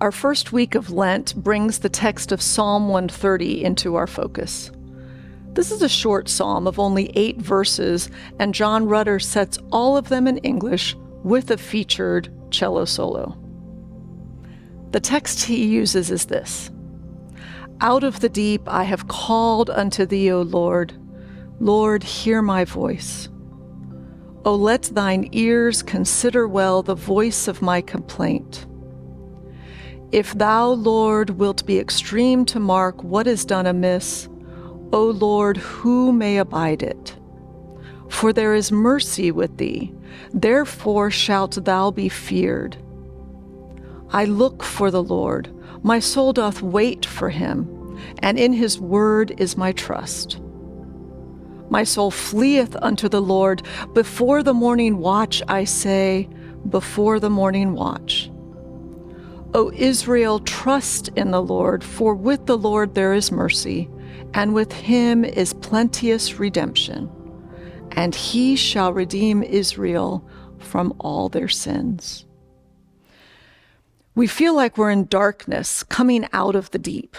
Our first week of Lent brings the text of Psalm 130 into our focus. This is a short psalm of only 8 verses, and John Rutter sets all of them in English with a featured cello solo. The text he uses is this: "Out of the deep I have called unto thee, O Lord. Lord, hear my voice. O let thine ears consider well the voice of my complaint. If thou, Lord, wilt be extreme to mark what is done amiss, O Lord, who may abide it? For there is mercy with thee, therefore shalt thou be feared. I look for the Lord, my soul doth wait for him, and in his word is my trust. My soul fleeth unto the Lord. Before the morning watch, I say, before the morning watch. O Israel, trust in the Lord, for with the Lord there is mercy, and with him is plenteous redemption, and he shall redeem Israel from all their sins." We feel like we're in darkness coming out of the deep.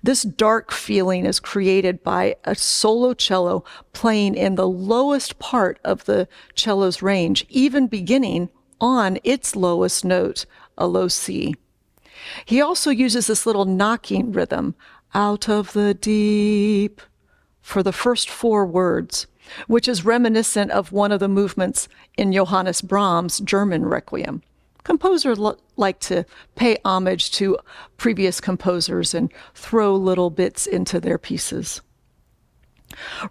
This dark feeling is created by a solo cello playing in the lowest part of the cello's range, even beginning on its lowest note, a low C. He also uses this little knocking rhythm, "out of the deep," for the first 4 words, which is reminiscent of one of the movements in Johannes Brahms' German Requiem. Composers like to pay homage to previous composers and throw little bits into their pieces.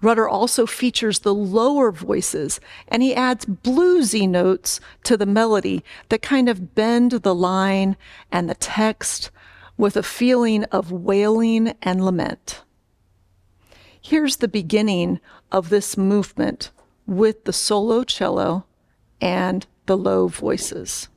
Rutter also features the lower voices, and he adds bluesy notes to the melody that kind of bend the line and the text with a feeling of wailing and lament. Here's the beginning of this movement with the solo cello and the low voices.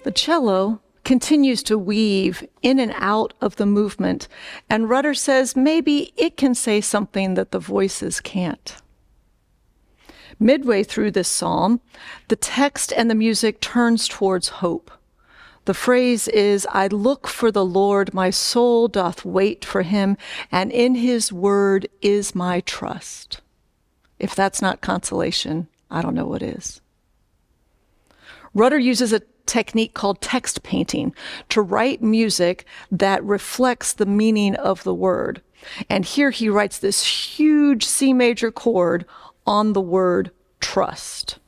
The cello continues to weave in and out of the movement, and Rutter says maybe it can say something that the voices can't. Midway through this psalm, the text and the music turns towards hope. The phrase is, "I look for the Lord, my soul doth wait for him, and in his word is my trust." If that's not consolation, I don't know what is. Rutter uses a technique called text painting to write music that reflects the meaning of the word. And here he writes this huge C major chord on the word trust.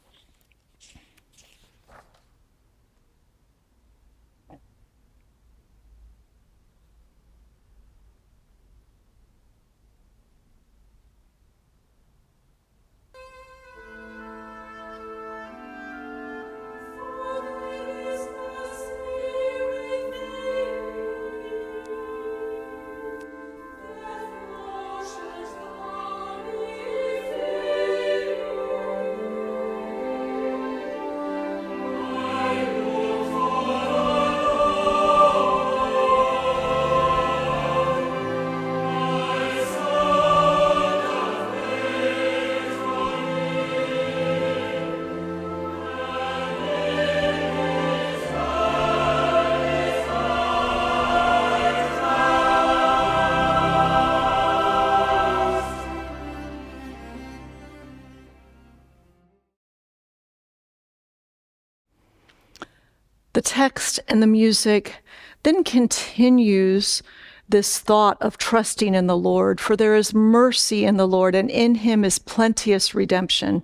text and the music then continues this thought of trusting in the Lord, for there is mercy in the Lord, and in him is plenteous redemption.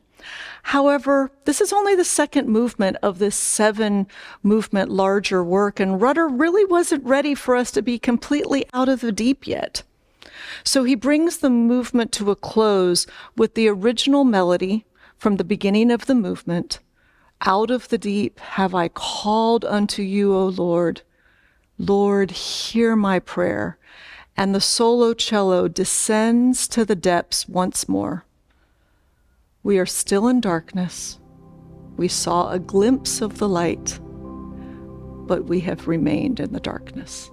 However, this is only the second movement of this 7-movement larger work, and Rutter really wasn't ready for us to be completely out of the deep yet. So he brings the movement to a close with the original melody from the beginning of the movement. Out of the deep have I called unto you, O Lord. Lord, hear my prayer. And the solo cello descends to the depths once more. We are still in darkness. We saw a glimpse of the light, but we have remained in the darkness.